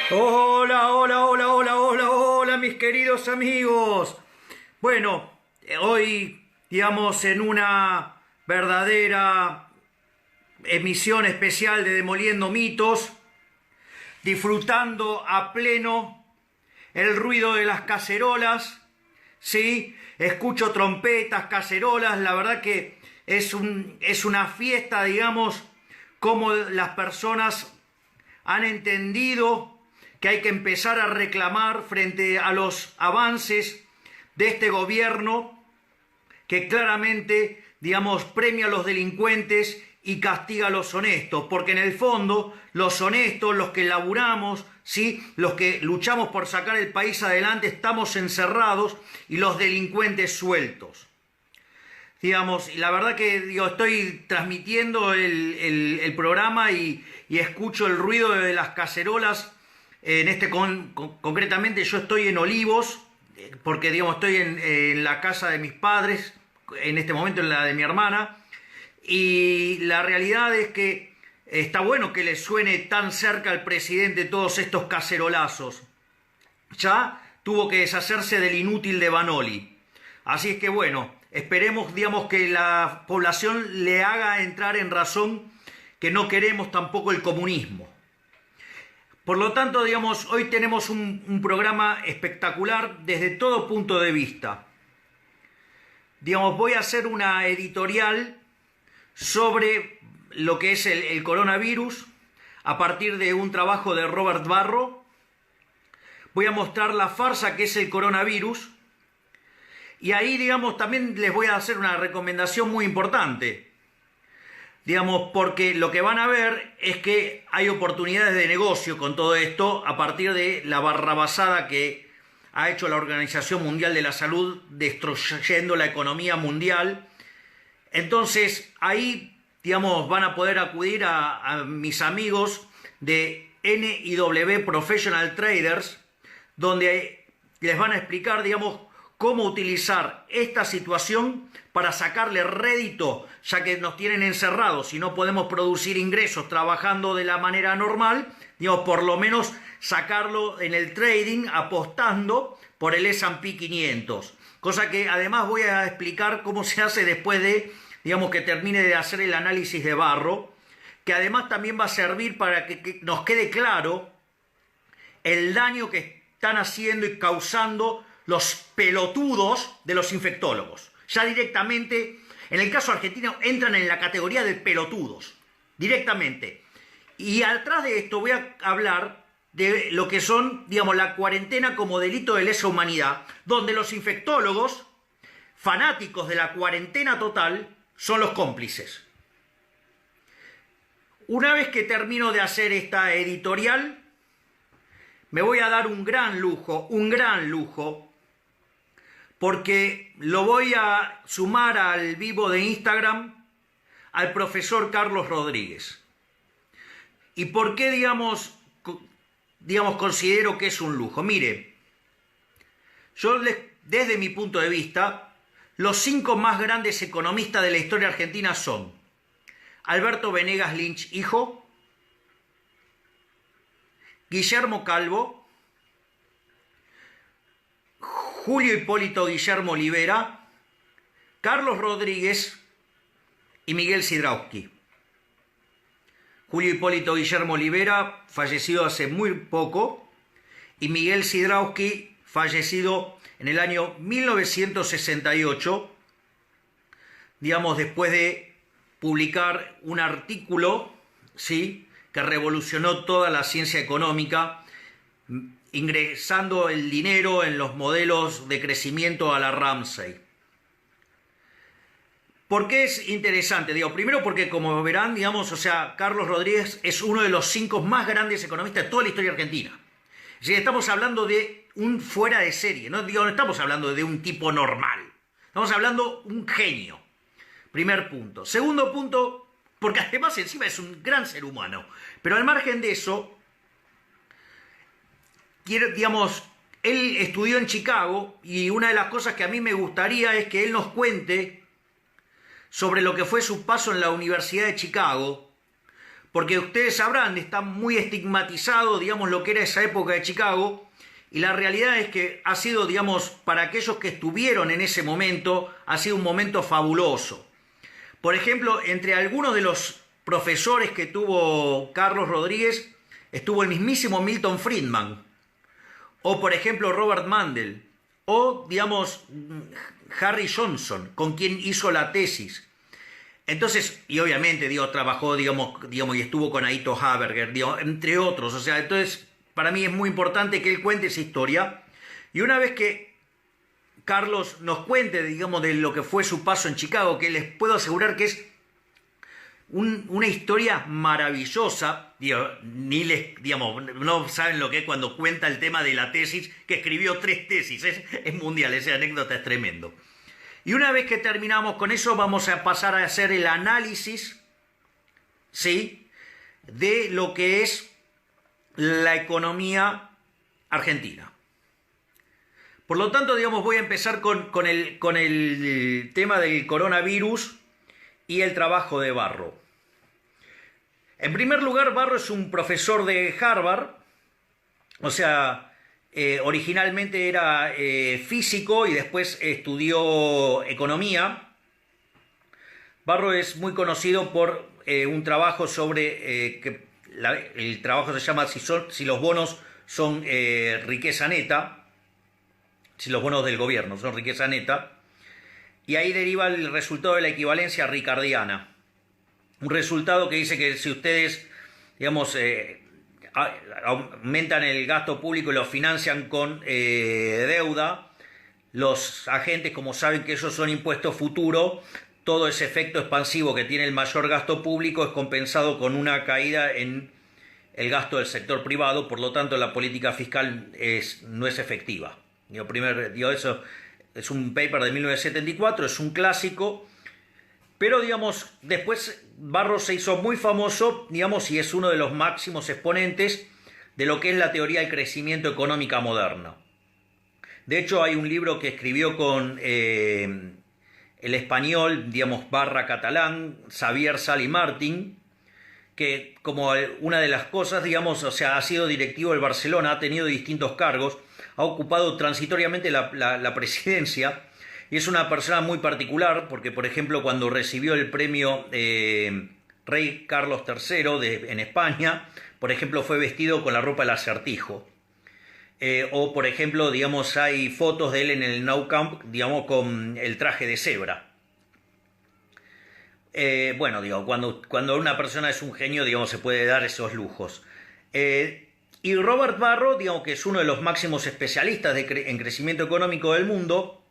Hola, hola, hola, hola, hola, hola, mis queridos amigos. Bueno, hoy, digamos, en una verdadera emisión especial de Demoliendo Mitos, disfrutando a pleno el ruido de las cacerolas, ¿sí? Escucho trompetas, cacerolas, la verdad que es una fiesta, digamos, como las personas han entendido que hay que empezar a reclamar frente a los avances de este gobierno que claramente, digamos, premia a los delincuentes y castiga a los honestos, porque en el fondo los honestos, los que laburamos, ¿sí? Los que luchamos por sacar el país adelante, estamos encerrados y los delincuentes sueltos. Digamos, y la verdad que estoy transmitiendo el programa y escucho el ruido de las cacerolas. Concretamente yo estoy en Olivos, porque digamos estoy en la casa de mis padres, en este momento en la de mi hermana, y la realidad es que está bueno que le suene tan cerca al presidente todos estos cacerolazos. Ya tuvo que deshacerse del inútil de Banoli. Así es que bueno, esperemos, digamos, que la población le haga entrar en razón que no queremos tampoco el comunismo. Por lo tanto, digamos, hoy tenemos un programa espectacular desde todo punto de vista. Digamos, voy a hacer una editorial sobre lo que es el coronavirus a partir de un trabajo de Robert Barro. Voy a mostrar la farsa que es el coronavirus. Y ahí, digamos, también les voy a hacer una recomendación muy importante. Digamos, porque lo que van a ver es que hay oportunidades de negocio con todo esto a partir de la barrabasada que ha hecho la Organización Mundial de la Salud destruyendo la economía mundial. Entonces, ahí, digamos, van a poder acudir a mis amigos de NIW Professional Traders, donde les van a explicar, digamos, cómo utilizar esta situación para sacarle rédito, ya que nos tienen encerrados y no podemos producir ingresos trabajando de la manera normal, digamos, por lo menos sacarlo en el trading apostando por el S&P 500. Cosa que además voy a explicar cómo se hace después de, digamos, que termine de hacer el análisis de Barro, que además también va a servir para que nos quede claro el daño que están haciendo y causando los pelotudos de los infectólogos. Ya directamente, en el caso argentino, entran en la categoría de pelotudos, directamente. Y atrás de esto voy a hablar de lo que son, digamos, la cuarentena como delito de lesa humanidad, donde los infectólogos, fanáticos de la cuarentena total, son los cómplices. Una vez que termino de hacer esta editorial, me voy a dar un gran lujo, porque lo voy a sumar al vivo de Instagram al profesor Carlos Rodríguez. ¿Y por qué, digamos, considero que es un lujo? Mire, desde mi punto de vista, los 5 más grandes economistas de la historia argentina son Alberto Venegas Lynch, hijo, Guillermo Calvo, Julio Hipólito Guillermo Olivera, Carlos Rodríguez y Miguel Sidrowski. Julio Hipólito Guillermo Olivera, fallecido hace muy poco, y Miguel Sidrowski, fallecido en el año 1968, digamos, después de publicar un artículo, ¿sí?, que revolucionó toda la ciencia económica, ingresando el dinero en los modelos de crecimiento a la Ramsey. ¿Por qué es interesante? Primero porque, como verán, digamos, o sea, Carlos Rodríguez es uno de los 5 más grandes economistas de toda la historia argentina. Es decir, estamos hablando de un fuera de serie, no estamos hablando de un tipo normal. Estamos hablando de un genio. Primer punto. Segundo punto, porque además encima es un gran ser humano. Pero al margen de eso, digamos, él estudió en Chicago y una de las cosas que a mí me gustaría es que él nos cuente sobre lo que fue su paso en la Universidad de Chicago, porque ustedes sabrán, está muy estigmatizado, digamos, lo que era esa época de Chicago, y la realidad es que ha sido, digamos, para aquellos que estuvieron en ese momento, ha sido un momento fabuloso. Por ejemplo, entre algunos de los profesores que tuvo Carlos Rodríguez, estuvo el mismísimo Milton Friedman, o por ejemplo Robert Mundell, o digamos Harry Johnson, con quien hizo la tesis. Entonces, y obviamente, digo, trabajó, digamos, y estuvo con Aito Haberger, digo, entre otros. O sea, entonces, para mí es muy importante que él cuente esa historia. Y una vez que Carlos nos cuente, digamos, de lo que fue su paso en Chicago, que les puedo asegurar que es una historia maravillosa, digo, digamos, no saben lo que es cuando cuenta el tema de la tesis, que escribió 3 tesis, es mundial, esa anécdota es tremendo. Y una vez que terminamos con eso, vamos a pasar a hacer el análisis, ¿sí?, de lo que es la economía argentina. Por lo tanto, digamos, voy a empezar con el tema del coronavirus y el trabajo de Barro. En primer lugar, Barro es un profesor de Harvard, o sea, originalmente era físico y después estudió economía. Barro es muy conocido por un trabajo sobre, el trabajo se llama si los bonos son riqueza neta, si los bonos del gobierno son riqueza neta, y ahí deriva el resultado de la equivalencia ricardiana. Un resultado que dice que si ustedes, digamos, aumentan el gasto público y lo financian con deuda, los agentes, como saben que esos son impuestos futuros, todo ese efecto expansivo que tiene el mayor gasto público es compensado con una caída en el gasto del sector privado, por lo tanto la política fiscal no es efectiva. Eso es un paper de 1974, es un clásico, pero digamos, después Barro se hizo muy famoso, digamos, y es uno de los máximos exponentes de lo que es la teoría del crecimiento económica moderna. De hecho, hay un libro que escribió con el español, digamos, barra catalán, Xavier Sali Martín, que como una de las cosas, digamos, o sea, ha sido directivo del Barcelona, ha tenido distintos cargos, ha ocupado transitoriamente la presidencia, y es una persona muy particular, porque por ejemplo cuando recibió el premio Rey Carlos III en España, por ejemplo fue vestido con la ropa del Acertijo. O por ejemplo, digamos, hay fotos de él en el Nou Camp, digamos, con el traje de cebra. Bueno, digo, cuando una persona es un genio, digamos, se puede dar esos lujos. Y Robert Barro, digamos, que es uno de los máximos especialistas en crecimiento económico del mundo,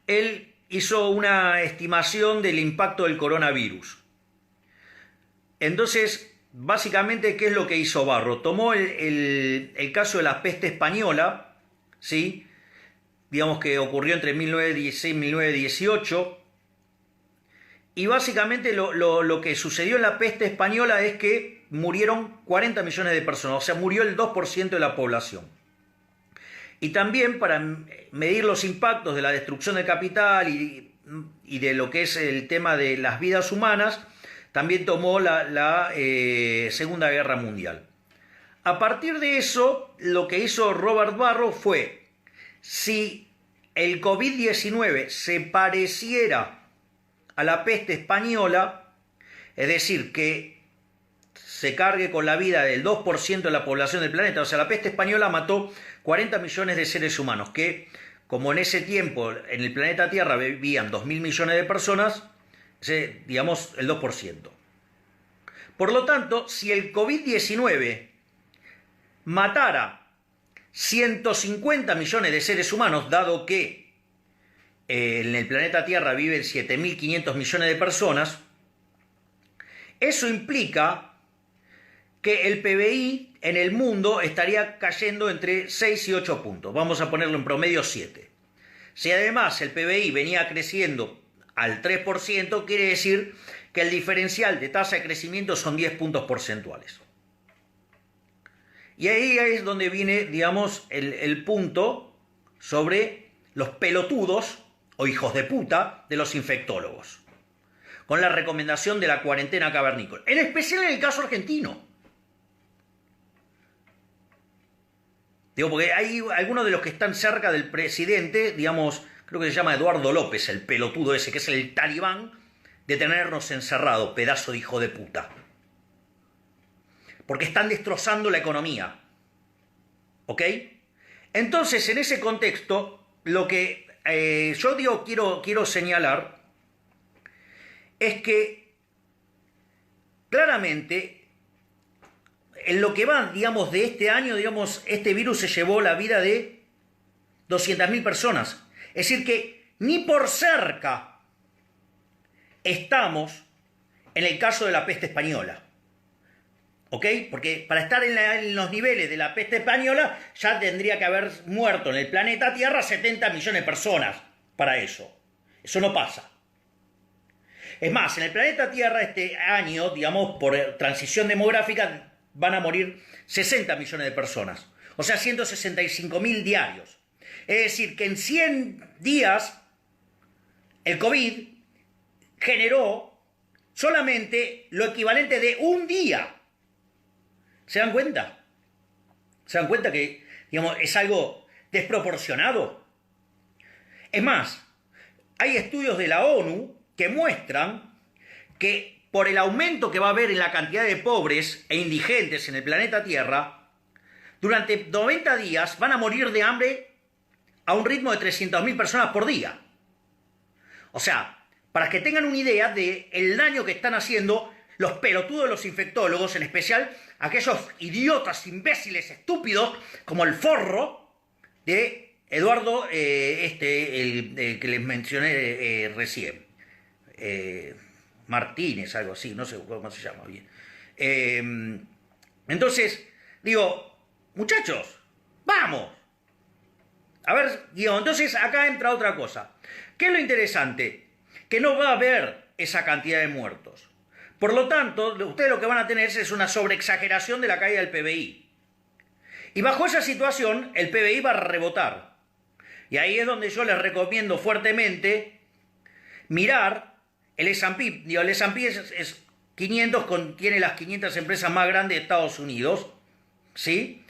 él hizo una estimación del impacto del coronavirus. Entonces, básicamente, ¿qué es lo que hizo Barro? Tomó el caso de la peste española, ¿sí?, digamos que ocurrió entre 1916 y 1918, y básicamente lo que sucedió en la peste española es que murieron 40 millones de personas, o sea, murió el 2% de la población. Y también para medir los impactos de la destrucción del capital y de lo que es el tema de las vidas humanas, también tomó la Segunda Guerra Mundial. A partir de eso, lo que hizo Robert Barro fue, si el COVID-19 se pareciera a la peste española, es decir, que se cargue con la vida del 2% de la población del planeta, o sea, la peste española mató 40 millones de seres humanos, que como en ese tiempo en el planeta Tierra vivían 2.000 millones de personas, digamos el 2%. Por lo tanto, si el COVID-19 matara 150 millones de seres humanos, dado que en el planeta Tierra viven 7.500 millones de personas, eso implica que el PBI en el mundo estaría cayendo entre 6 y 8 puntos. Vamos a ponerlo en promedio 7. Si además el PBI venía creciendo al 3%, quiere decir que el diferencial de tasa de crecimiento son 10 puntos porcentuales. Y ahí es donde viene, digamos, el punto sobre los pelotudos o hijos de puta de los infectólogos. con la recomendación de la cuarentena cavernícola, en especial en el caso argentino. Digo, porque hay algunos de los que están cerca del presidente, digamos, creo que se llama Eduardo López, el pelotudo ese, que es el talibán, de tenernos encerrados, pedazo de hijo de puta. Porque están destrozando la economía. ¿Ok? Entonces, en ese contexto, lo que yo digo, quiero señalar, es que claramente, en lo que va, digamos, de este año, digamos, este virus se llevó la vida de 200.000 personas. Es decir, que ni por cerca estamos en el caso de la peste española. ¿Ok? Porque para estar en los niveles de la peste española ya tendría que haber muerto en el planeta Tierra 70 millones de personas para eso. Eso no pasa. Es más, en el planeta Tierra este año, digamos, por transición demográfica, van a morir 60 millones de personas. O sea, 165.000 diarios. Es decir, que en 100 días el COVID generó solamente lo equivalente de un día. ¿Se dan cuenta? ¿Se dan cuenta que, digamos, es algo desproporcionado? Es más, hay estudios de la ONU que muestran que por el aumento que va a haber en la cantidad de pobres e indigentes en el planeta Tierra, durante 90 días van a morir de hambre a un ritmo de 300.000 personas por día. O sea, para que tengan una idea del daño que están haciendo los pelotudos de los infectólogos, en especial aquellos idiotas, imbéciles, estúpidos, como el forro de Eduardo, el que les mencioné recién. Martínez, algo así, no sé cómo se llama bien. Entonces, digo, muchachos, vamos. A ver, digo, entonces acá entra otra cosa. ¿Qué es lo interesante? Que no va a haber esa cantidad de muertos. Por lo tanto, ustedes lo que van a tener es una sobreexageración de la caída del PBI. Y bajo esa situación, el PBI va a rebotar. Y ahí es donde yo les recomiendo fuertemente mirar el S&P. El S&P es 500, contiene las 500 empresas más grandes de Estados Unidos, ¿sí?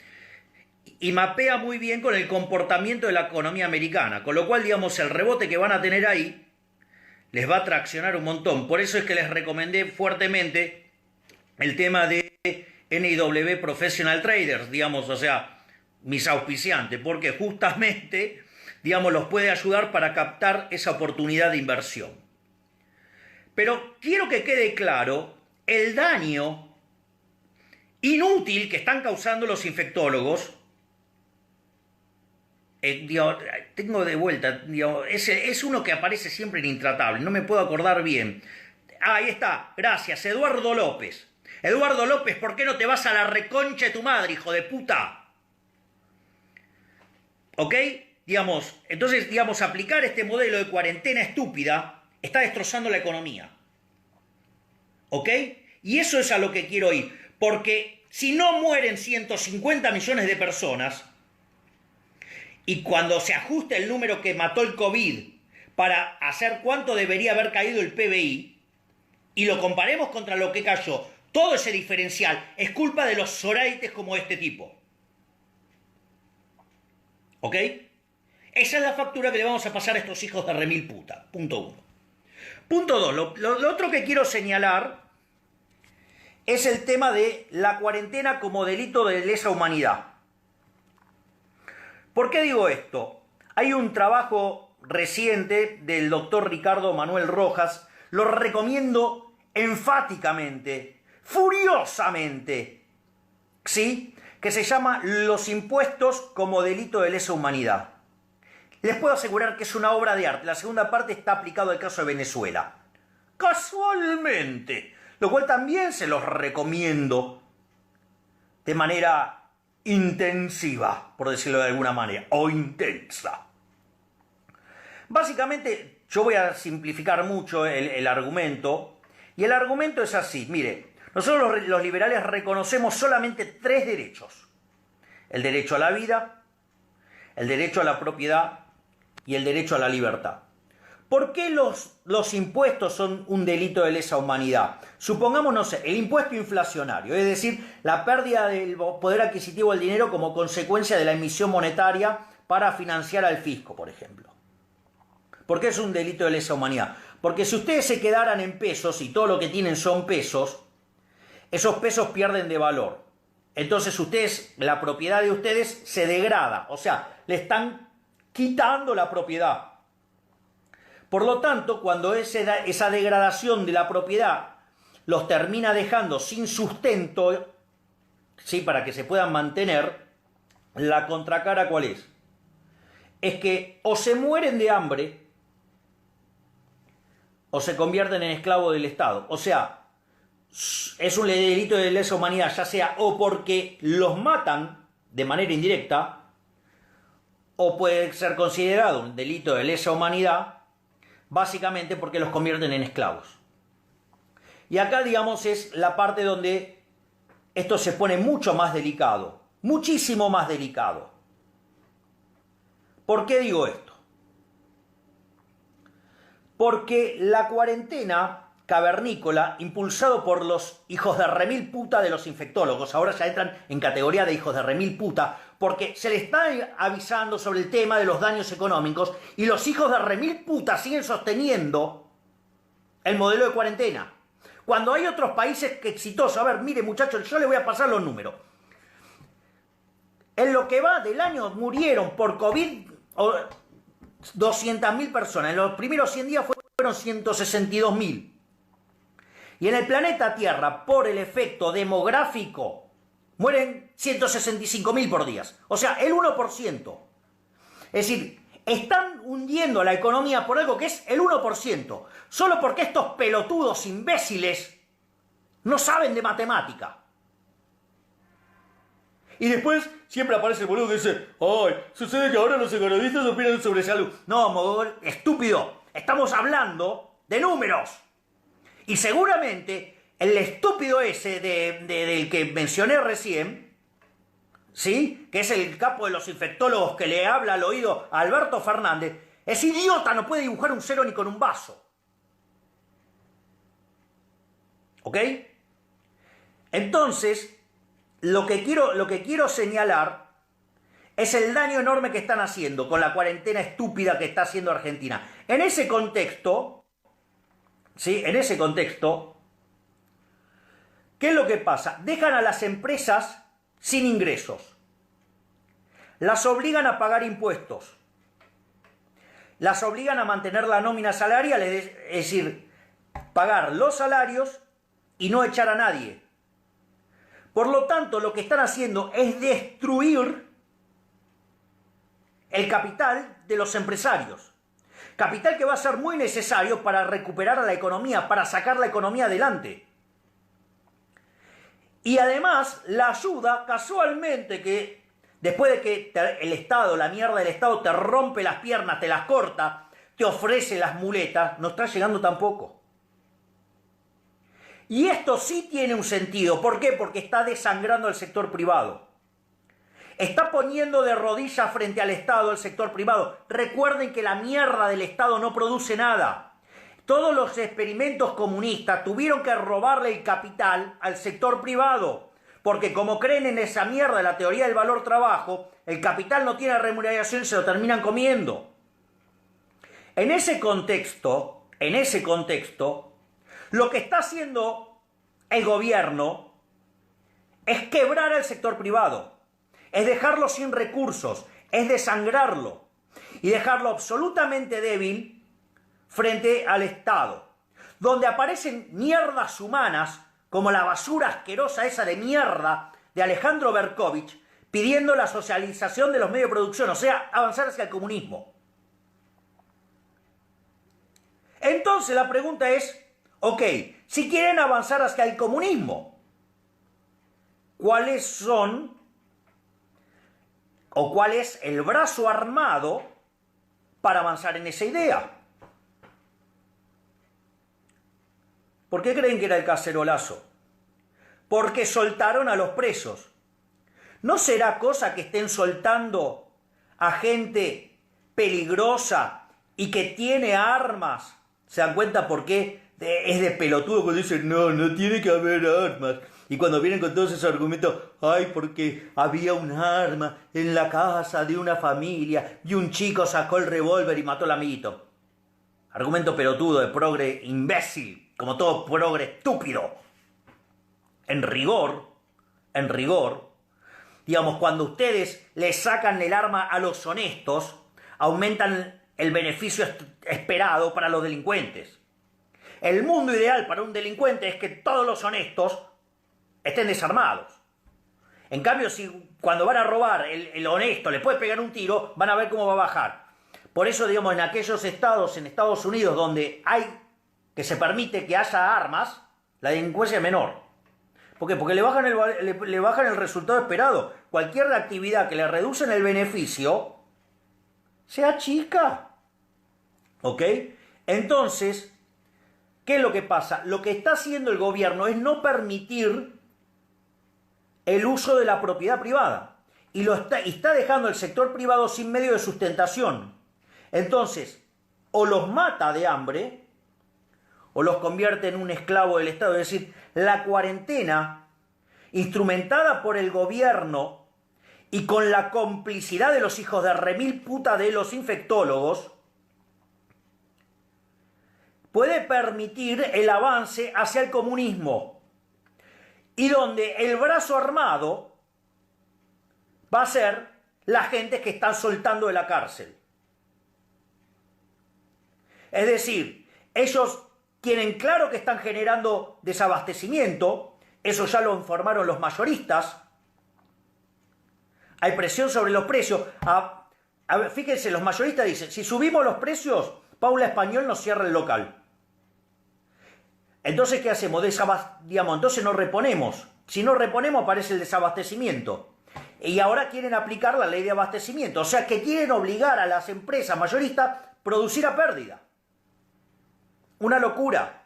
Y mapea muy bien con el comportamiento de la economía americana. Con lo cual, digamos, el rebote que van a tener ahí les va a traccionar un montón. Por eso es que les recomendé fuertemente el tema de NIW Professional Traders, digamos, o sea, mis auspiciantes, porque justamente, digamos, los puede ayudar para captar esa oportunidad de inversión. Pero quiero que quede claro el daño inútil que están causando los infectólogos. Tengo de vuelta, es uno que aparece siempre en Intratable, no me puedo acordar bien. Ahí está, gracias, Eduardo López. Eduardo López, ¿por qué no te vas a la reconcha de tu madre, hijo de puta? ¿Ok? Digamos, entonces, digamos, aplicar este modelo de cuarentena estúpida está destrozando la economía. ¿Ok? Y eso es a lo que quiero ir. Porque si no mueren 150 millones de personas, y cuando se ajuste el número que mató el COVID para hacer cuánto debería haber caído el PBI, y lo comparemos contra lo que cayó, todo ese diferencial es culpa de los soraites como este tipo. ¿Ok? Esa es la factura que le vamos a pasar a estos hijos de remil puta. Punto 1. Punto 2. Lo otro que quiero señalar es el tema de la cuarentena como delito de lesa humanidad. ¿Por qué digo esto? Hay un trabajo reciente del doctor Ricardo Manuel Rojas, lo recomiendo enfáticamente, furiosamente, ¿sí? Que se llama Los impuestos como delito de lesa humanidad. Les puedo asegurar que es una obra de arte. La segunda parte está aplicado al caso de Venezuela. Casualmente. Lo cual también se los recomiendo de manera intensiva, por decirlo de alguna manera, o intensa. Básicamente, yo voy a simplificar mucho el argumento, y el argumento es así. Mire, nosotros los liberales reconocemos solamente 3 derechos. El derecho a la vida, el derecho a la propiedad y el derecho a la libertad. ¿Por qué los impuestos son un delito de lesa humanidad? Supongamos, no sé, el impuesto inflacionario, es decir, la pérdida del poder adquisitivo del dinero como consecuencia de la emisión monetaria para financiar al fisco, por ejemplo. ¿Por qué es un delito de lesa humanidad? Porque si ustedes se quedaran en pesos y todo lo que tienen son pesos, esos pesos pierden de valor. Entonces ustedes, la propiedad de ustedes se degrada, o sea, le están quitando la propiedad. Por lo tanto, cuando esa degradación de la propiedad los termina dejando sin sustento, ¿sí?, para que se puedan mantener, la contracara, ¿cuál es? Es que o se mueren de hambre o se convierten en esclavos del Estado. O sea, es un delito de lesa humanidad, ya sea o porque los matan de manera indirecta, o puede ser considerado un delito de lesa humanidad básicamente porque los convierten en esclavos. Y acá, digamos, es la parte donde esto se pone mucho más delicado, muchísimo más delicado. ¿Por qué digo esto? Porque la cuarentena cavernícola, impulsado por los hijos de remil puta de los infectólogos, ahora ya entran en categoría de hijos de remil puta, porque se les está avisando sobre el tema de los daños económicos y los hijos de remil puta siguen sosteniendo el modelo de cuarentena. Cuando hay otros países que exitosos, a ver, mire muchachos, yo les voy a pasar los números. En lo que va del año murieron por COVID 200.000 personas, en los primeros 100 días fueron 162.000. Y en el planeta Tierra, por el efecto demográfico, mueren 165.000 por día. O sea, el 1%. Es decir, están hundiendo la economía por algo que es el 1%. Solo porque estos pelotudos imbéciles no saben de matemática. Y después siempre aparece el boludo que dice: ¡ay! Sucede que ahora los economistas opinan sobre salud. No, mogol, estúpido. Estamos hablando de números. Y seguramente el estúpido ese del que mencioné recién, ¿sí?, que es el capo de los infectólogos que le habla al oído a Alberto Fernández, es idiota, no puede dibujar un cero ni con un vaso. ¿Ok? Entonces, lo que quiero señalar es el daño enorme que están haciendo con la cuarentena estúpida que está haciendo Argentina. En ese contexto, ¿sí?, en ese contexto, ¿qué es lo que pasa? Dejan a las empresas sin ingresos. Las obligan a pagar impuestos. Las obligan a mantener la nómina salarial, es decir, pagar los salarios y no echar a nadie. Por lo tanto, lo que están haciendo es destruir el capital de los empresarios. Capital que va a ser muy necesario para recuperar a la economía, para sacar la economía adelante. Y además, la ayuda, casualmente, que después de que el Estado, la mierda del Estado, te rompe las piernas, te las corta, te ofrece las muletas, no está llegando tampoco. Y esto sí tiene un sentido. ¿Por qué? Porque está desangrando al sector privado. Está poniendo de rodillas frente al Estado el sector privado. Recuerden que la mierda del Estado no produce nada. Todos los experimentos comunistas tuvieron que robarle el capital al sector privado. Porque como creen en esa mierda de la teoría del valor trabajo, el capital no tiene remuneración y se lo terminan comiendo. En ese contexto, lo que está haciendo el gobierno es quebrar al sector privado. Es dejarlo sin recursos, es desangrarlo y dejarlo absolutamente débil frente al Estado, donde aparecen mierdas humanas como la basura asquerosa esa de mierda de Alejandro Berkovich pidiendo la socialización de los medios de producción, o sea, avanzar hacia el comunismo. Entonces la pregunta es, ok, si quieren avanzar hacia el comunismo, ¿cuáles son o cuál es el brazo armado para avanzar en esa idea? ¿Por qué creen que era el cacerolazo? Porque soltaron a los presos. ¿No será cosa que estén soltando a gente peligrosa y que tiene armas. ¿Se dan cuenta por qué es de pelotudo cuando dicen no, no tiene que haber armas? Y cuando vienen con todos esos argumentos, ay, porque había un arma en la casa de una familia y un chico sacó el revólver y mató al amiguito. Argumento pelotudo de progre imbécil, como todo progre estúpido. En rigor, digamos, cuando ustedes le sacan el arma a los honestos, aumentan el beneficio esperado para los delincuentes. El mundo ideal para un delincuente es que todos los honestos estén desarmados. En cambio, si cuando van a robar el honesto le puede pegar un tiro, van a ver cómo va a bajar. Por eso, digamos, en aquellos estados, en Estados Unidos, donde que se permite que haya armas, la delincuencia es menor. ¿Por qué? Porque le bajan el resultado esperado. Cualquier actividad que le reducen el beneficio, se achica. ¿Ok? Entonces, ¿qué es lo que pasa? Lo que está haciendo el gobierno es no permitir el uso de la propiedad privada. Y está dejando el sector privado sin medio de sustentación. Entonces, o los mata de hambre, o los convierte en un esclavo del Estado. Es decir, la cuarentena, instrumentada por el gobierno y con la complicidad de los hijos de remil puta de los infectólogos, puede permitir el avance hacia el comunismo. Y donde el brazo armado va a ser la gente que están soltando de la cárcel. Es decir, ellos tienen claro que están generando desabastecimiento, eso ya lo informaron los mayoristas. Hay presión sobre los precios. A ver, fíjense, los mayoristas dicen, si subimos los precios, Paula Español nos cierra el local. Entonces, ¿qué hacemos? Entonces no reponemos. Si no reponemos, aparece el desabastecimiento. Y ahora quieren aplicar la ley de abastecimiento. O sea, que quieren obligar a las empresas mayoristas a producir a pérdida. Una locura.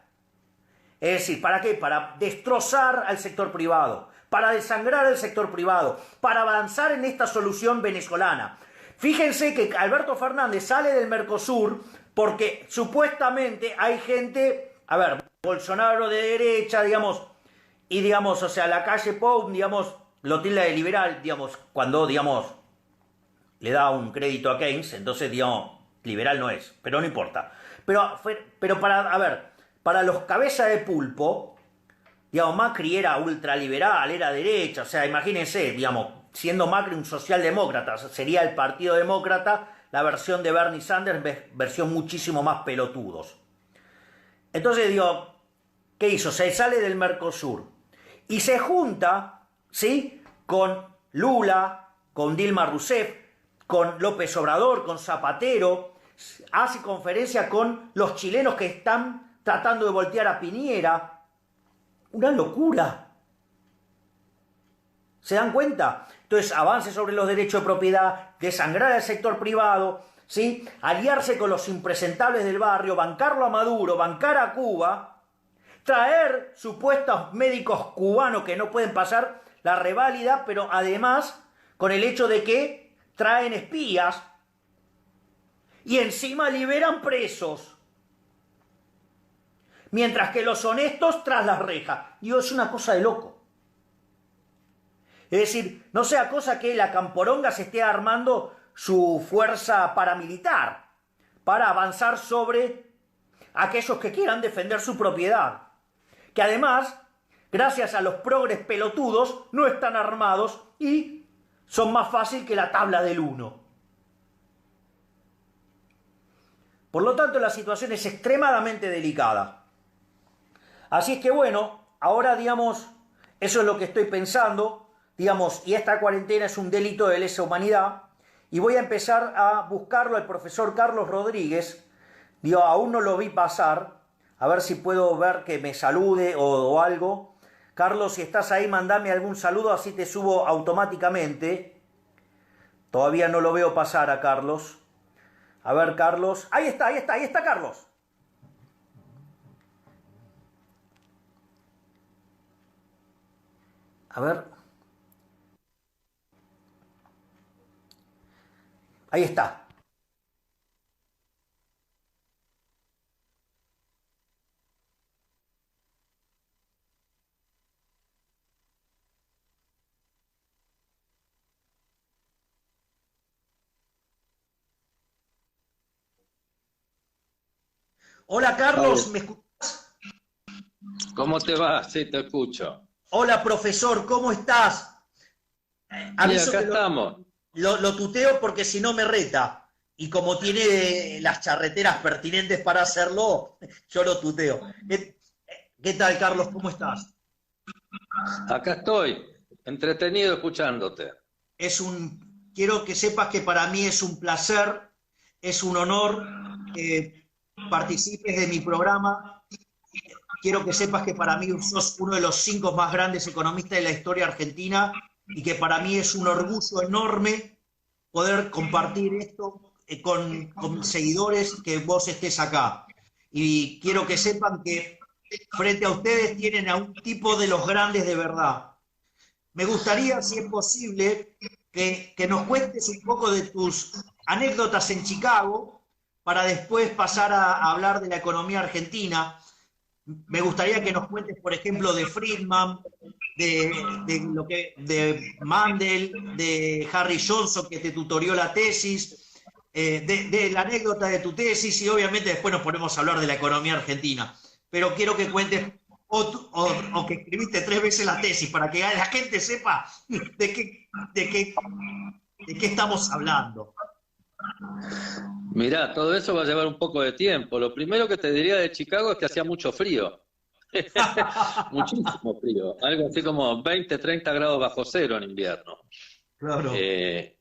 Es decir, ¿para qué? Para destrozar al sector privado, para desangrar al sector privado, para avanzar en esta solución venezolana. Fíjense que Alberto Fernández sale del Mercosur porque supuestamente hay gente, a ver, Bolsonaro de derecha, digamos, y digamos, o sea, la calle Pou, digamos, lo tilda de liberal, digamos, cuando, digamos, le da un crédito a Keynes, entonces, digamos, liberal no es, pero no importa. Pero para los cabezas de pulpo, digamos, Macri era ultraliberal, era derecha, o sea, imagínense, digamos, siendo Macri un socialdemócrata, sería el Partido Demócrata, la versión de Bernie Sanders, versión muchísimo más pelotudos. Entonces, digo, ¿qué hizo? Se sale del Mercosur y se junta, ¿sí?, con Lula, con Dilma Rousseff, con López Obrador, con Zapatero, hace conferencia con los chilenos que están tratando de voltear a Piñera. Una locura. ¿Se dan cuenta? Entonces, avance sobre los derechos de propiedad, desangrar al sector privado, ¿sí?, aliarse con los impresentables del barrio, bancarlo a Maduro, bancar a Cuba, traer supuestos médicos cubanos que no pueden pasar la reválida, pero además con el hecho de que traen espías y encima liberan presos, mientras que los honestos tras las rejas. Dios, es una cosa de loco. Es decir, no sea cosa que la Camporonga se esté armando su fuerza paramilitar para avanzar sobre aquellos que quieran defender su propiedad, que además, gracias a los progres pelotudos, no están armados y son más fácil que la tabla del 1. Por lo tanto, la situación es extremadamente delicada. Así es que bueno, ahora digamos, eso es lo que estoy pensando, digamos, y esta cuarentena es un delito de lesa humanidad, y voy a empezar a buscarlo al profesor Carlos Rodríguez. Digo, aún no lo vi pasar, a ver si puedo ver que me salude o algo. Carlos, si estás ahí, mandame algún saludo, así te subo automáticamente. Todavía no lo veo pasar a Carlos. A ver, Carlos. Ahí está Carlos. A ver. Ahí está. Hola Carlos, ¿me escuchás? ¿Cómo te va? Sí, te escucho. Hola profesor, ¿cómo estás? Y Aviso acá que estamos. lo tuteo porque si no me reta. Y como tiene las charreteras pertinentes para hacerlo, yo lo tuteo. ¿Qué tal, Carlos? ¿Cómo estás? Acá estoy, entretenido escuchándote. Quiero que sepas que para mí es un placer, es un honor que participes de mi programa. Quiero que sepas que para mí sos uno de los 5 más grandes economistas de la historia argentina y que para mí es un orgullo enorme poder compartir esto con seguidores, que vos estés acá. Y quiero que sepan que frente a ustedes tienen a un tipo de los grandes de verdad. Me gustaría, si es posible, que nos cuentes un poco de tus anécdotas en Chicago para después pasar a hablar de la economía argentina. Me gustaría que nos cuentes, por ejemplo, de Friedman, de Mandel, de Harry Johnson, que te tutorió la tesis, de la anécdota de tu tesis, y obviamente después nos ponemos a hablar de la economía argentina. Pero quiero que cuentes o que escribiste 3 veces la tesis para que la gente sepa de qué, de qué estamos hablando. Mirá, todo eso va a llevar un poco de tiempo. Lo primero que te diría de Chicago es que hacía mucho frío. Muchísimo frío. Algo así como 20, 30 grados bajo cero en invierno. Claro. Eh,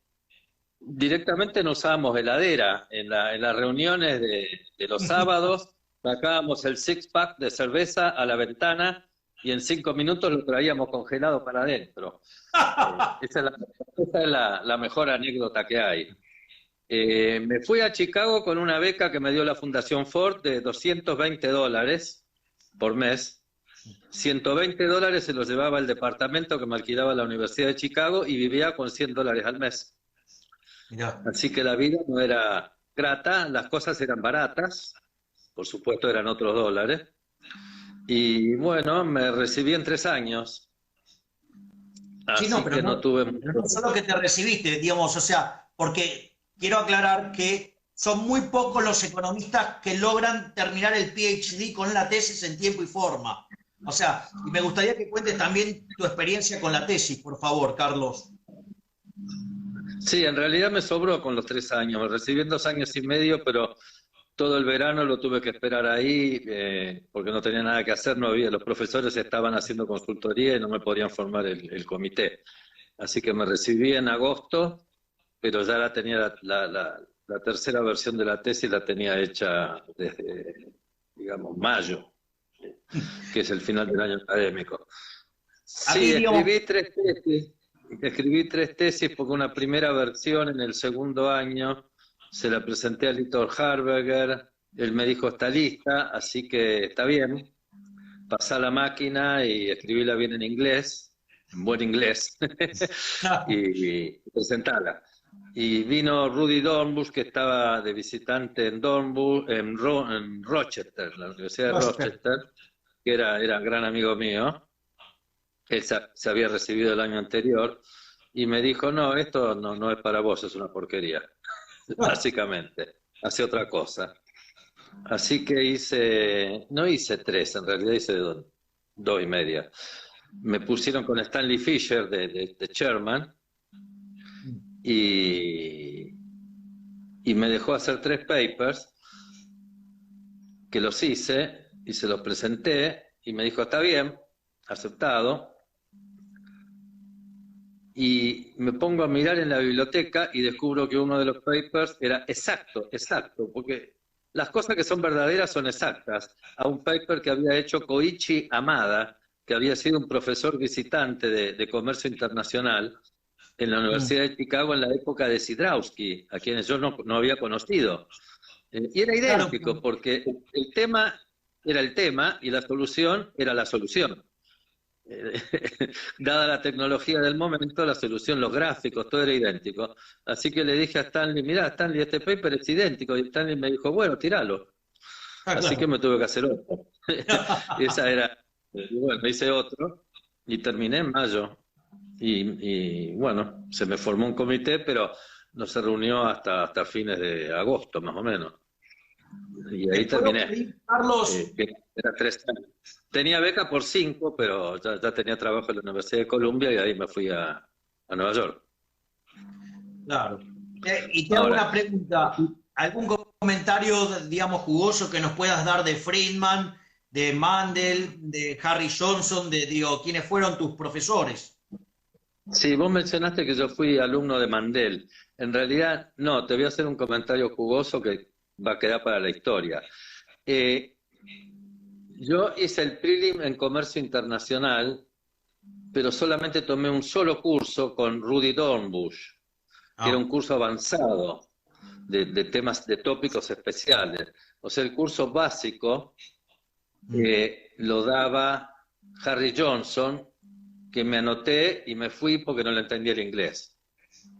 Directamente no usábamos heladera. En las reuniones de los sábados sacábamos el six-pack de cerveza a la ventana y en 5 minutos lo traíamos congelado para adentro. Esa es la mejor anécdota que hay. Me fui a Chicago con una beca que me dio la Fundación Ford de $220 por mes. $120 se los llevaba el departamento que me alquilaba la Universidad de Chicago y vivía con $100 al mes. Mirá. Así que la vida no era grata, las cosas eran baratas, por supuesto eran otros dólares. Y bueno, me recibí en 3 años, Sí, no, así que no tuve mucho. pero no solo que te recibiste, digamos, o sea, porque quiero aclarar que son muy pocos los economistas que logran terminar el PhD con la tesis en tiempo y forma. O sea, y me gustaría que cuentes también tu experiencia con la tesis, por favor, Carlos. Sí, en realidad me sobró con los 3 años. Me recibí en 2 años y medio, pero todo el verano lo tuve que esperar ahí porque no tenía nada que hacer. No había, los profesores estaban haciendo consultoría y no me podían formar el comité. Así que me recibí en agosto, pero ya la tenía la tercera versión de la tesis la tenía hecha desde, digamos, mayo, que es el final del año académico. A mí, Sí, digamos, escribí tres tesis porque una primera versión en el segundo año se la presenté a Litor Harberger, él me dijo está lista, así que está bien, pasá la máquina y escribíla bien en inglés, en buen inglés, y presentala. Y vino Rudy Dornbusch, que estaba de visitante en Dornbusch, en Rochester, la Universidad de Rochester, que era gran amigo mío. Él se había recibido el año anterior y me dijo, no, esto no es para vos, es una porquería, básicamente, hace otra cosa. Así que no hice tres, en realidad hice 2 y media. Me pusieron con Stanley Fisher de Sherman y, y me dejó hacer 3 papers que los hice y se los presenté y me dijo, está bien, aceptado. Y me pongo a mirar en la biblioteca y descubro que uno de los papers era exacto, exacto, porque las cosas que son verdaderas son exactas. A un paper que había hecho Koichi Hamada, que había sido un profesor visitante de comercio internacional en la Universidad de Chicago en la época de Sidrowski, a quienes yo no había conocido. Y era claro, idéntico, porque el tema era el tema y la solución era la solución. Eh, Dada la tecnología del momento, la solución, los gráficos, todo era idéntico. Así que le dije a Stanley, mirá, Stanley, este paper es idéntico. Y Stanley me dijo, bueno, tíralo. Así que claro. me tuve que hacer otro. Esa era, y bueno, hice otro y terminé en mayo. Y bueno, se me formó un comité, pero no se reunió hasta fines de agosto, más o menos. Y ¿Te ahí puedo terminé. pedir, Carlos? Que era 3 años. Tenía beca por 5, pero ya tenía trabajo en la Universidad de Columbia y ahí me fui a Nueva York. Claro. Y te hago Ahora, una pregunta. ¿Algún comentario, digamos, jugoso que nos puedas dar de Friedman, de Mandel, de Harry Johnson, digo, quiénes fueron tus profesores? sí, vos mencionaste que yo fui alumno de Mandel. En realidad, no, te voy a hacer un comentario jugoso que va a quedar para la historia. Eh, yo hice el prelim en comercio internacional, pero solamente tomé un solo curso con Rudy Dornbush, que era Ah, un curso avanzado de temas, de tópicos especiales. O sea, el curso básico mm, lo daba Harry Johnson, que me anoté y me fui porque no le entendía el inglés,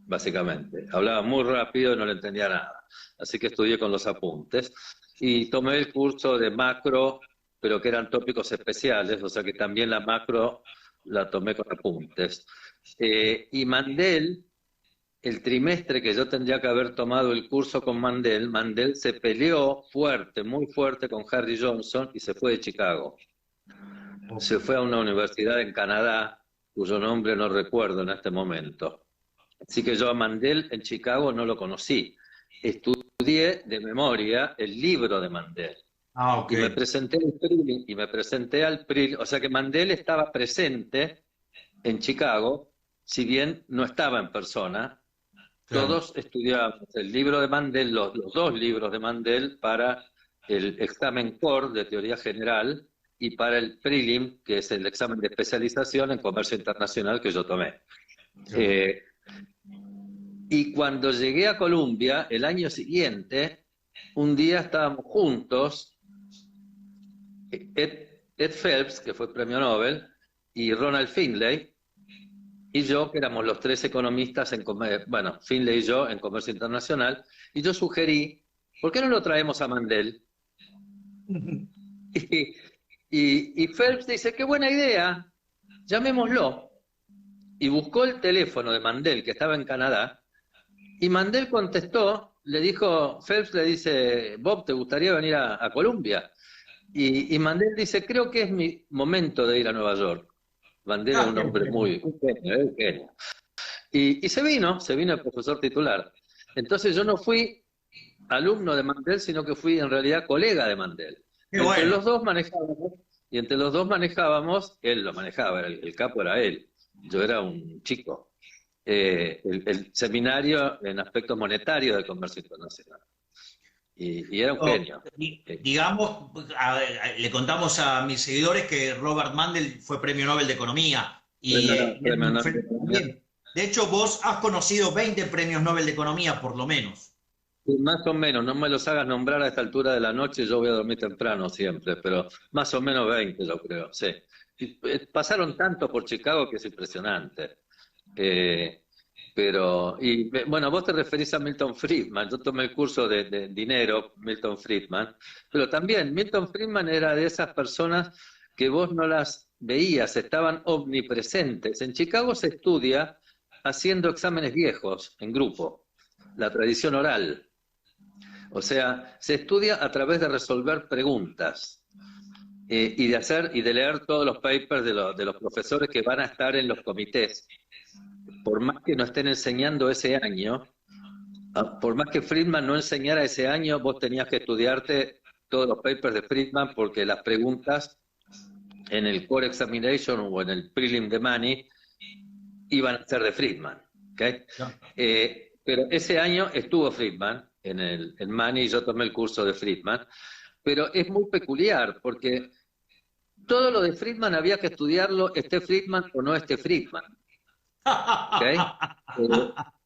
básicamente. Hablaba muy rápido y no le entendía nada. Así que estudié con los apuntes y tomé el curso de macro, pero que eran tópicos especiales, o sea que también la macro la tomé con apuntes. Y Mandel, el trimestre que yo tendría que haber tomado el curso con Mandel, Mandel se peleó fuerte, muy fuerte con Harry Johnson y se fue de Chicago. ok. Se fue a una universidad en Canadá, cuyo nombre no recuerdo en este momento. Así que yo a Mandel en Chicago no lo conocí. Estudié de memoria el libro de Mandel Ah, ok. y me presenté al PRI, o sea que Mandel estaba presente en Chicago, si bien no estaba en persona. Claro. Todos estudiábamos el libro de Mandel, los dos libros de Mandel para el examen core de teoría general y para el prelim, que es el examen de especialización en comercio internacional que yo tomé. Claro. Eh, y cuando llegué a Columbia, el año siguiente, un día estábamos juntos, Ed Phelps, que fue premio Nobel, y Ronald Finlay, y yo, que éramos los tres economistas bueno, Finlay y yo en comercio internacional, y yo sugerí, ¿por qué no lo traemos a Mandel? Y Phelps dice, qué buena idea, llamémoslo. Y buscó el teléfono de Mandel, que estaba en Canadá, y Mandel contestó, le dijo, Phelps le dice, Bob, ¿te gustaría venir a Colombia? Y Mandel dice, creo que es mi momento de ir a Nueva York. Mandel es Ah, un qué hombre bueno. un genio, un genio. Y se vino el profesor titular. Entonces yo no fui alumno de Mandel, sino que fui en realidad colega de Mandel. Qué Y entre bueno. los dos manejábamos, él lo manejaba, el capo era él, yo era un chico. El seminario en aspectos monetarios de comercio internacional. Y era un Oh, genio. Eh, digamos, le contamos a mis seguidores que Robert Mandel fue premio Nobel de Economía y premio Edmund Nobel de Phelps Economía. también. De hecho, vos has conocido 20 premios Nobel de Economía, por lo menos. Sí, más o menos, no me los hagas nombrar a esta altura de la noche, yo voy a dormir temprano siempre, pero más o menos 20 yo creo, sí. Pasaron tanto por Chicago que es impresionante. Eh, bueno, vos te referís a Milton Friedman, yo tomé el curso de dinero, Milton Friedman, pero también Milton Friedman era de esas personas que vos no las veías, estaban omnipresentes. En Chicago se estudia haciendo exámenes viejos en grupo, la tradición oral. O sea, se estudia a través de resolver preguntas y de leer todos los papers de los profesores que van a estar en los comités. Por más que no estén enseñando ese año, por más que Friedman no enseñara ese año, vos tenías que estudiarte todos los papers de Friedman porque las preguntas en el Core Examination o en el Prelim de Money iban a ser de Friedman. ¿Okay? Pero ese año estuvo Friedman en Money y yo tomé el curso de Friedman. Pero es muy peculiar porque todo lo de Friedman había que estudiarlo, esté Friedman o no esté Friedman. ¿Okay?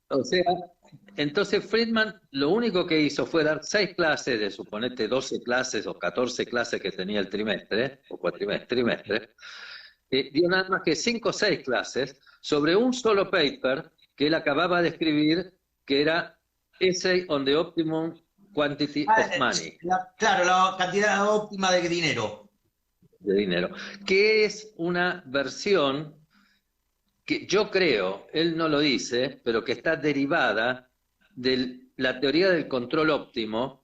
O sea, entonces Friedman lo único que hizo fue dar 6 clases de, suponete, 12 clases o 14 clases que tenía el trimestre, o trimestre, dio nada más que 5 o 6 clases sobre un solo paper que él acababa de escribir, que era Essay on the Optimum Quantity Ah, of Money, claro, la cantidad óptima de dinero. de dinero, que es una versión que yo creo, él no lo dice, pero que está derivada de la teoría del control óptimo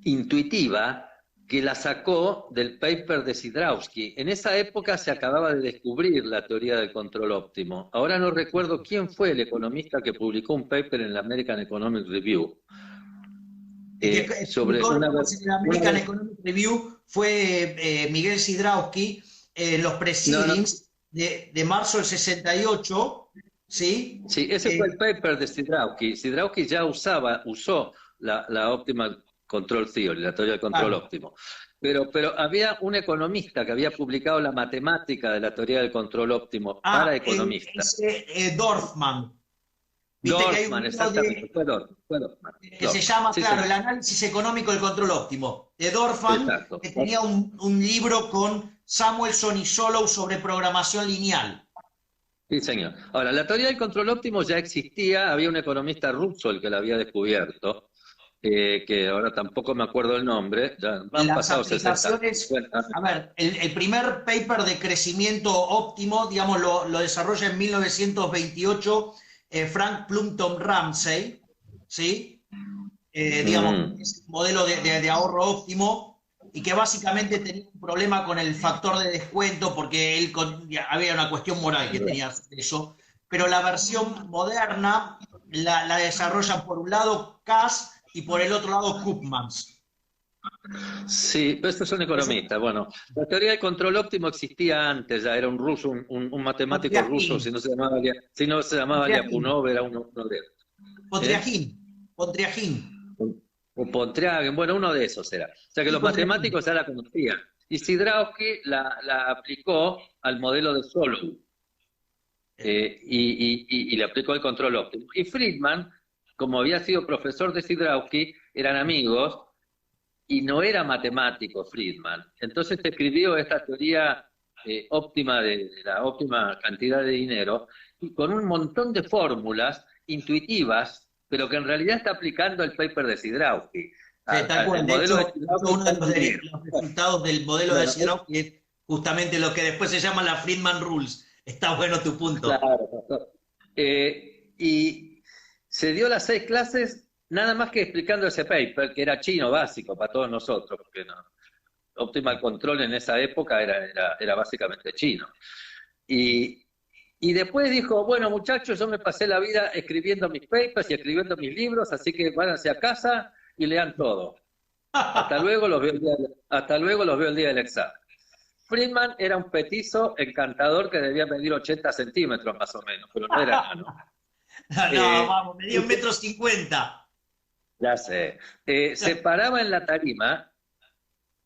intuitiva que la sacó del paper de Sidrawski. En esa época se acababa de descubrir la teoría del control óptimo. Ahora no recuerdo quién fue el economista que publicó un paper en la American Economic Review El que sobre explicó, digamos, en el American Economic Review fue Miguel Sidrawski en los no, no, proceedings de marzo del 68, ¿sí? sí, ese fue el paper de Sidrawski. Sidrawski ya usó la Optimal Control Theory, la teoría del control Claro. óptimo. Pero había un economista que había publicado la matemática de la teoría del control óptimo para economistas. Dorfman. Viste que hay un Dorfman, libro exactamente, fue Dorfman. que se llama, Sí, claro, señor. el análisis económico del control óptimo, de Dorfman, Exacto. que tenía un libro con Samuelson y Solow sobre programación lineal. Sí, señor. Ahora, la teoría del control óptimo ya existía, había un economista ruso el que la había descubierto, que ahora tampoco me acuerdo el nombre, ya han Las pasado 60, aplicaciones, 50 a ver, el primer paper de crecimiento óptimo, digamos, lo desarrolla en 1928 Frank Plumpton Ramsey, ¿sí? Digamos, Mm. es un modelo de ahorro óptimo y que básicamente tenía un problema con el factor de descuento porque había una cuestión moral que tenía eso, pero la versión moderna la desarrollan por un lado Cass y por el otro lado Koopmans. Sí, pero estos son economistas. Bueno, la teoría del control óptimo existía antes, ya era un ruso, un matemático ruso, Potriajín, si no se llamaba Potriajín, Lyapunov, era uno de ellos. ¿Eh? Potriajín, Potriajín. O Pontryagin, bueno, uno de esos era. O sea que Sí, los Potriajín. matemáticos ya la conocían. Y Sidrawski la aplicó al modelo de Solow y le aplicó el control óptimo. Y Friedman, como había sido profesor de Sidrawski, eran amigos y no era matemático Friedman. Entonces escribió esta teoría óptima de la óptima cantidad de dinero y con un montón de fórmulas intuitivas, pero que en realidad está aplicando el paper de Sidrawski. Sí, tal El cual. De modelo de hecho, Sidrawski uno está de muy bien. los resultados del modelo de Bueno, Sidrawski es justamente lo que después se llama la Friedman Rules. Está bueno tu punto. claro, pastor. Y se dio las 6 clases nada más que explicando ese paper, que era chino básico para todos nosotros, porque no, Optimal Control en esa época era básicamente chino. Y, y después dijo, bueno muchachos, yo me pasé la vida escribiendo mis papers y escribiendo mis libros, así que váyanse a casa y lean todo. Hasta luego los veo hasta luego los veo el día del examen. Friedman era un petizo encantador que debía medir 80 centímetros más o menos, pero no era enano. No, Eh, vamos, me dio 1,50 m. ya sé. Se paraba en la tarima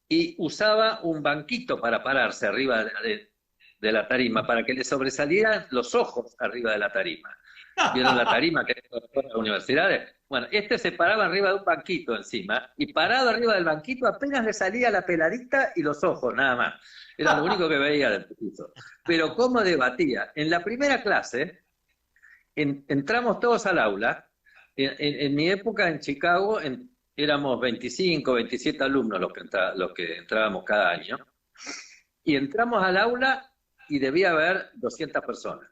y usaba un banquito para pararse arriba de la tarima, para que le sobresalieran los ojos arriba de la tarima. ¿Vieron la tarima que es en las universidades? Bueno, este se paraba arriba de un banquito encima, y parado arriba del banquito apenas le salía la peladita y los ojos, nada más. Era lo único que veía del piso. Pero cómo debatía. En la primera clase, entramos todos al aula. En mi época en Chicago éramos 25, 27 alumnos los que entrábamos cada año. Y entramos al aula y debía haber 200 personas.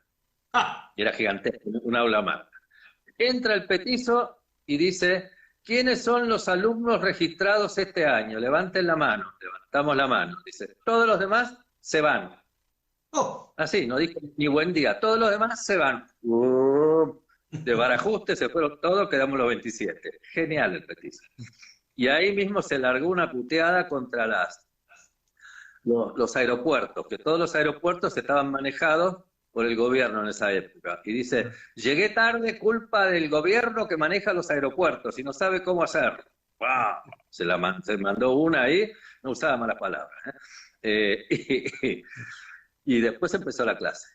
Era gigantesco, un aula más. Entra el petizo y dice, ¿quiénes son los alumnos registrados este año? Levanten la mano. Levantamos la mano. Dice, todos los demás se van. Oh, Así, no dijo ni buen día. Todos los demás se van. De barajuste se fueron todos, quedamos los 27. Genial el petizo. Y ahí mismo se largó una puteada contra los aeropuertos, que todos los aeropuertos estaban manejados por el gobierno en esa época. Y dice, llegué tarde culpa del gobierno que maneja los aeropuertos y no sabe cómo hacerlo. ¡Wow! Se mandó una ahí, no usaba malas palabras. Y después empezó la clase.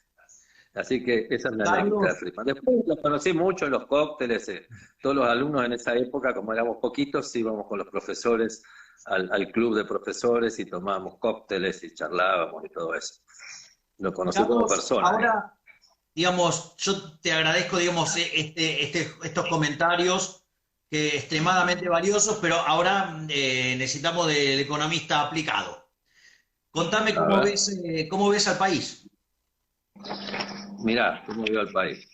Así que esa es la anécdota de Carlos, Friedman. Después los conocí mucho en los cócteles, todos los alumnos en esa época, como éramos poquitos, íbamos con los profesores al club de profesores y tomábamos cócteles y charlábamos y todo eso. Lo conocí como Carlos, persona. ahora, digamos, yo te agradezco, digamos, estos comentarios que extremadamente valiosos, pero ahora necesitamos del economista aplicado. Contame A ver, cómo ves al país. mirá cómo veo al país.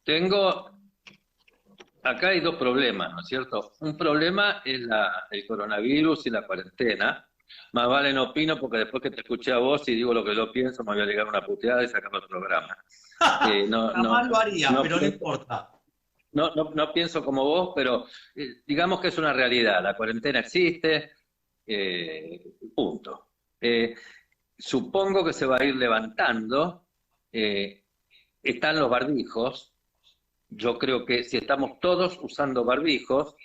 Tengo acá hay dos problemas, ¿no es cierto? Un problema es el coronavirus y la cuarentena. Más vale no opino porque después que te escuché a vos y digo lo que yo pienso, me voy a ligar una puteada y sacamos el programa. No, no, Jamás lo haría, no, pero no importa. no pienso como vos, pero digamos que es una realidad. La cuarentena existe, punto. Eh, Supongo que se va a ir levantando. eh, Están los barbijos. Yo creo que si estamos todos usando barbijos,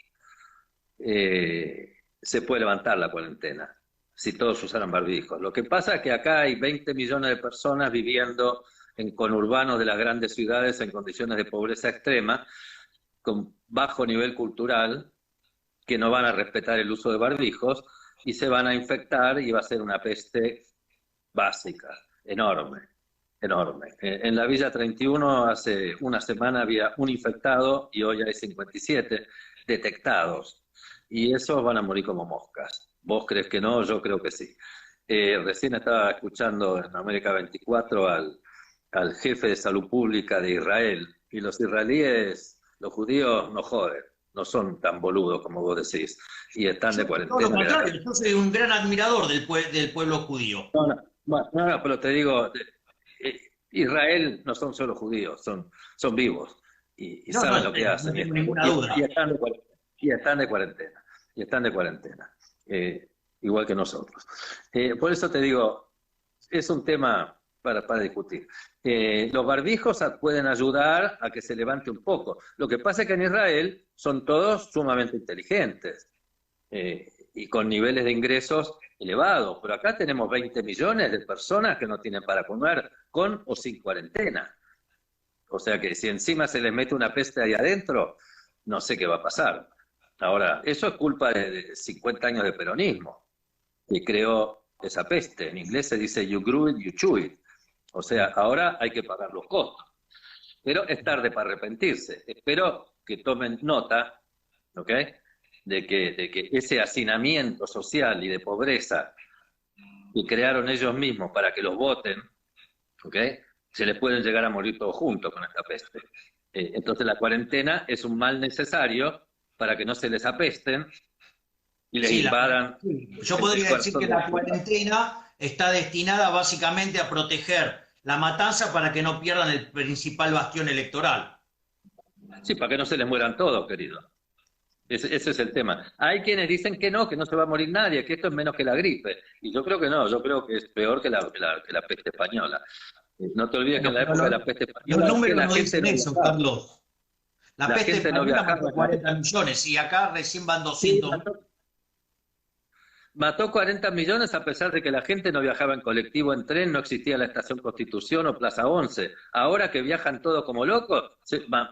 se puede levantar la cuarentena, si todos usaran barbijos. Lo que pasa es que acá hay 20 millones de personas viviendo en conurbanos de las grandes ciudades en condiciones de pobreza extrema, con bajo nivel cultural, que no van a respetar el uso de barbijos y se van a infectar y va a ser una peste básica, enorme, enorme. En la Villa 31 hace una semana había un infectado y hoy hay 57 detectados. Y esos van a morir como moscas. ¿Vos crees que no? Yo creo que sí. Recién estaba escuchando en América 24 al jefe de salud pública de Israel. Y los israelíes, los judíos, no joden, no son tan boludos como vos decís. Y están de Yo, todo lo cuarentena. contrario, yo soy un gran admirador del pueblo judío. No, no, no, pero te digo, Israel no son solo judíos, son vivos y No, no, saben lo que no hacen tengo ninguna y duda. están de cuarentena, y están de cuarentena, y están de cuarentena, igual que nosotros. Por eso te digo, es un tema para discutir. Los barbijos pueden ayudar a que se levante un poco. Lo que pasa es que en Israel son todos sumamente inteligentes y con niveles de ingresos elevados. Pero acá tenemos 20 millones de personas que no tienen para comer, con o sin cuarentena. O sea que si encima se les mete una peste ahí adentro, no sé qué va a pasar. Ahora, eso es culpa de 50 años de peronismo, que creó esa peste. En inglés se dice you grew it, you chew it. O sea, ahora hay que pagar los costos. Pero es tarde para arrepentirse. Espero que tomen nota, ¿ok? De que ese hacinamiento social y de pobreza que crearon ellos mismos para que los voten, ¿ok? Se les pueden llegar a morir todos juntos con esta peste. Entonces la cuarentena es un mal necesario para que no se les apesten y les Sí, invadan sí. Yo el podría decir corazón que de la la ciudad. cuarentena está destinada básicamente a proteger la matanza para que no pierdan el principal bastión electoral. Sí, para que no se les mueran todos, querido. Ese es el tema. Hay quienes dicen que no se va a morir nadie, que esto es menos que la gripe. Y yo creo que no, yo creo que es peor que la peste española. No te olvides que Bueno, en la pero época de la peste los española números la no gente dicen no eso, viajaba. Carlos. La La peste gente no española viajaba mató en la 40 época. millones y acá recién van Sí, 200. mató 40 millones a pesar de que la gente no viajaba en colectivo, en tren, no existía la Estación Constitución o Plaza 11. Ahora que viajan todos como locos,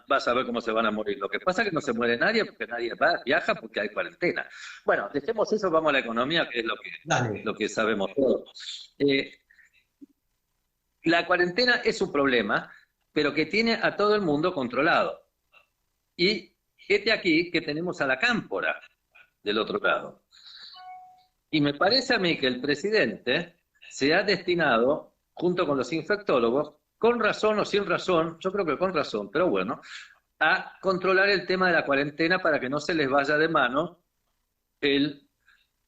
vas a ver cómo se van a morir. Lo que pasa es que no se muere nadie porque nadie viaja porque hay cuarentena. Bueno, dejemos eso, vamos a la economía, que es Dale. lo que sabemos todos. La cuarentena es un problema, pero que tiene a todo el mundo controlado. Y este aquí que tenemos a la cámpora del otro lado. Y me parece a mí que el presidente se ha destinado, junto con los infectólogos, con razón o sin razón, yo creo que con razón, pero bueno, a controlar el tema de la cuarentena para que no se les vaya de mano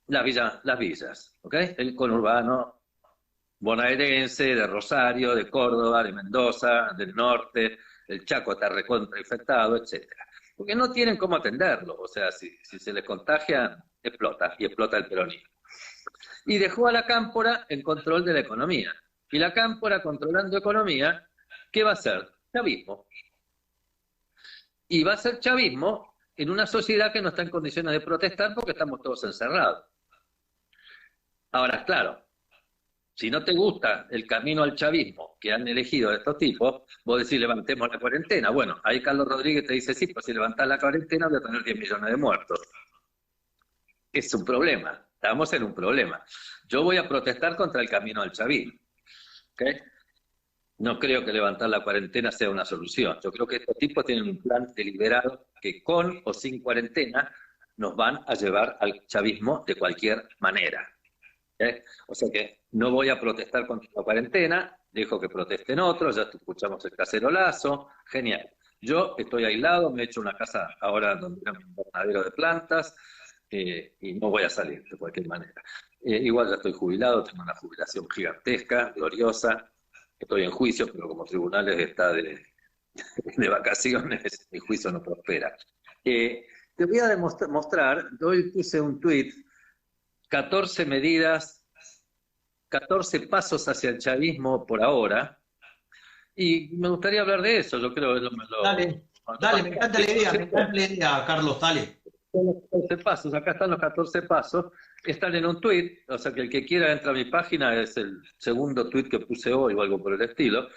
las villas, ¿ok? El conurbano bonaerense, de Rosario, de Córdoba, de Mendoza, del norte, el Chaco está recontra infectado, etcétera. Porque no tienen cómo atenderlo, o sea, si se les contagian, explota, y explota el peronismo. Y dejó a la cámpora en control de la economía. Y la cámpora, controlando economía, ¿qué va a hacer? Chavismo. Y va a ser chavismo en una sociedad que no está en condiciones de protestar porque estamos todos encerrados. Ahora, claro, si no te gusta el camino al chavismo que han elegido estos tipos, vos decís levantemos la cuarentena. Bueno, ahí Carlos Rodríguez te dice, sí, pues si levantás la cuarentena voy a tener 10 millones de muertos. Es un problema, estamos en un problema. Yo voy a protestar contra el camino al chavismo. ¿Okay? No creo que levantar la cuarentena sea una solución. Yo creo que estos tipos tienen un plan deliberado que con o sin cuarentena nos van a llevar al chavismo de cualquier manera. ¿Okay? O sea que no voy a protestar contra la cuarentena, dejo que protesten otros, ya escuchamos el cacerolazo, genial. Yo estoy aislado, me he hecho una casa ahora donde era un invernadero de plantas y no voy a salir de cualquier manera. Igual ya estoy jubilado, tengo una jubilación gigantesca, gloriosa. Estoy en juicio, pero como tribunales está de vacaciones, mi juicio no prospera. Te voy a mostrar, hoy puse un tuit, 14 medidas, 14 pasos hacia el chavismo por ahora, y me gustaría hablar de eso, yo creo que Dale, dale, me encanta la idea, me encanta la idea, Carlos, dale. son los 14 pasos, acá están los 14 pasos, están en un tuit, o sea que el que quiera entra a mi página, es el segundo tuit que puse hoy o algo por el estilo.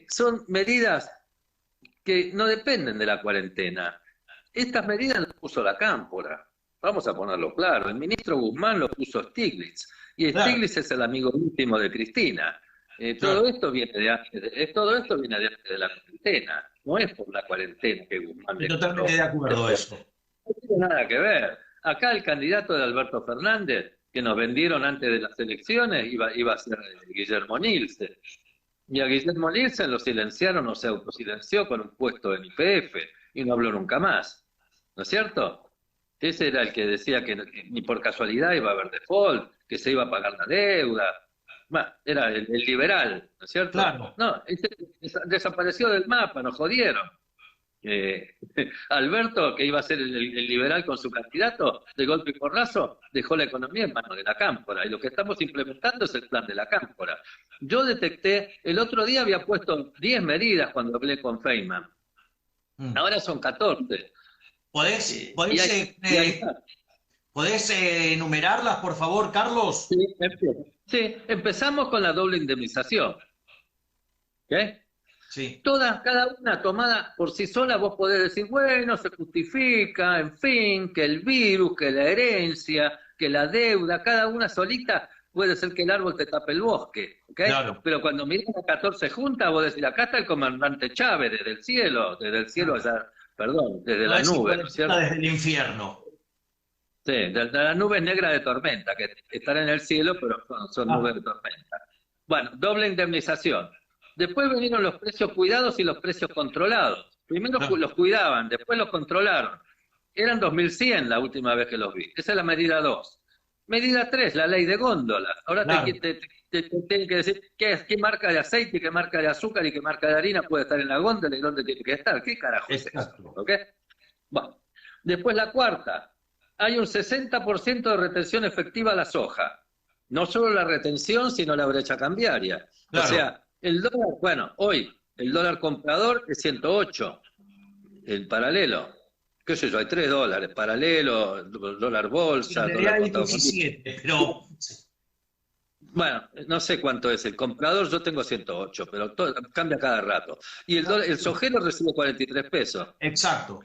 Son medidas que no dependen de la cuarentena. Estas medidas las puso la Cámpora. Vamos a ponerlo claro. El ministro Guzmán lo puso Stiglitz. Y Claro, Stiglitz es el amigo íntimo de Cristina. claro. Todo esto viene de antes de la cuarentena. No es por la cuarentena que Guzmán Estoy le totalmente cobró. de acuerdo eso. No tiene nada que ver. Acá el candidato de Alberto Fernández, que nos vendieron antes de las elecciones, iba a ser Guillermo Nielsen. Y a Guillermo Nielsen lo silenciaron o se autosilenció con un puesto en YPF y no habló nunca más. ¿No es cierto? Ese era el que decía que ni por casualidad iba a haber default, que se iba a pagar la deuda. Bueno, era el liberal, ¿no es cierto? Claro. No, ese desapareció del mapa, nos jodieron. Eh, Alberto, que iba a ser el liberal con su candidato, de golpe y porrazo, dejó la economía en manos de la Cámpora. Y lo que estamos implementando es el plan de la Cámpora. Yo detecté, el otro día había puesto 10 medidas cuando hablé con Feynman. Mm. Ahora son 14. ¿Podés, Y podés, hay, eh, y hay eh, podés enumerarlas, por favor, Carlos? sí, sí, empezamos con la doble indemnización. ¿Ok? Sí, Cada una tomada por sí sola, vos podés decir, bueno, se justifica, en fin, que el virus, que la herencia, que la deuda, cada una solita puede ser que el árbol te tape el bosque, ¿ok? claro. Pero cuando mirás a 14 juntas, vos decís, acá está el comandante Chávez, desde el cielo allá, perdón, desde No la es nube, ¿no es hipotética cierto? desde el infierno. Sí, de las nubes negras de tormenta, que están en el cielo, pero son nubes Ah, de tormenta. Bueno, doble indemnización. Después vinieron los precios cuidados y los precios controlados. Primero claro. los cuidaban, después los controlaron. Eran 2100 la última vez que los vi. Esa es la medida 2. Medida 3, la ley de góndolas. Ahora Claro. te tienen que decir qué marca de aceite, qué marca de azúcar y qué marca de harina puede estar en la góndola y dónde tiene que estar. ¿Qué carajo es eso? Exacto. ¿Ok? Bueno, después la cuarta, hay un 60% de retención efectiva a la soja. No solo la retención, sino la brecha cambiaria. O Claro. sea, el dólar, bueno, hoy el dólar comprador es 108, el paralelo. ¿Qué sé yo? Hay $3, paralelo, dólar En bolsa, realidad dólar hay contado con... 17, pero Bueno, no sé cuánto es el comprador, yo tengo 108, pero cambia cada rato. Y el sojero recibe 43 pesos. exacto.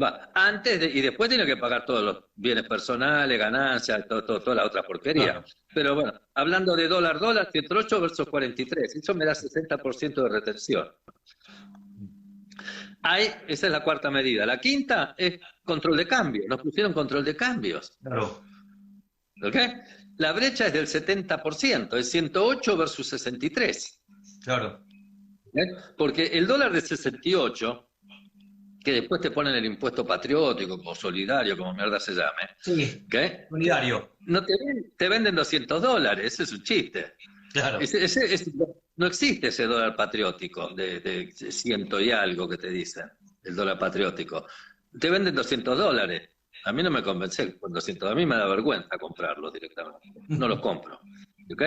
Va, y después tiene que pagar todos los bienes personales, ganancias, toda la otra porquería. Claro. Pero bueno, hablando de dólar, 108 versus 43, eso me da 60% de retención. Esa es la cuarta medida. La quinta es control de cambio. Nos pusieron control de cambios. Claro. ¿Ok? La brecha es del 70%, es 108 versus 63. Claro. ¿Eh? Porque el dólar de 68, que después te ponen el impuesto patriótico o solidario, como mierda se llame, Sí. ¿ok? Solidario. No te venden $200, ese es un chiste. Claro. No existe ese dólar patriótico de ciento y algo que te dicen, el dólar patriótico. Te venden $200. A mí no me convence con 200, a mí me da vergüenza comprarlos directamente. No los compro. ¿Ok?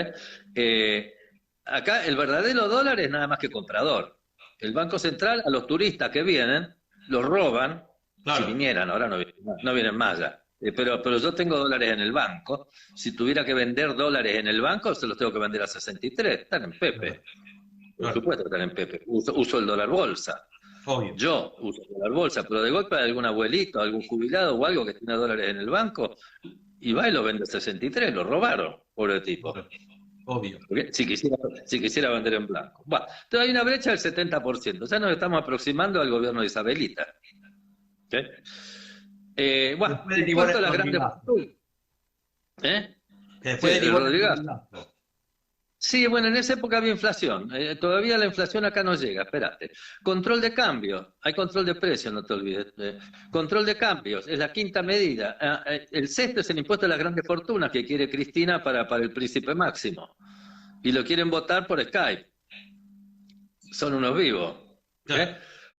Acá el verdadero dólar es nada más que comprador. El Banco Central a los turistas que vienen los roban, si Claro. vinieran, ahora no vienen más ya. Pero yo tengo dólares en el banco. Si tuviera que vender dólares en el banco, se los tengo que vender a 63. Están en Pepe. Por Claro. supuesto que están en Pepe. Uso el dólar bolsa. Obvio. Yo uso el dólar bolsa, pero de golpe hay algún abuelito, algún jubilado o algo que tiene dólares en el banco y va y lo vende a 63. Lo robaron, pobre tipo. Obvio. Porque si quisiera vender en blanco. Bueno, entonces hay una brecha del 70%. Ya nos estamos aproximando al gobierno de Isabelita. ¿Ok? Bueno, Después de impuesto a las Rodrigazo. grandes fortunas. ¿Eh? Que después Sí, de el Rodrigazo. Rodrigazo. Sí, bueno, en esa época había inflación. Todavía la inflación acá no llega, espérate. Control de cambio, hay control de precios, no te olvides. Control de cambios, es la quinta medida. El sexto es el impuesto a las grandes fortunas que quiere Cristina para el príncipe Máximo. Y lo quieren votar por Skype. Son unos vivos. Claro.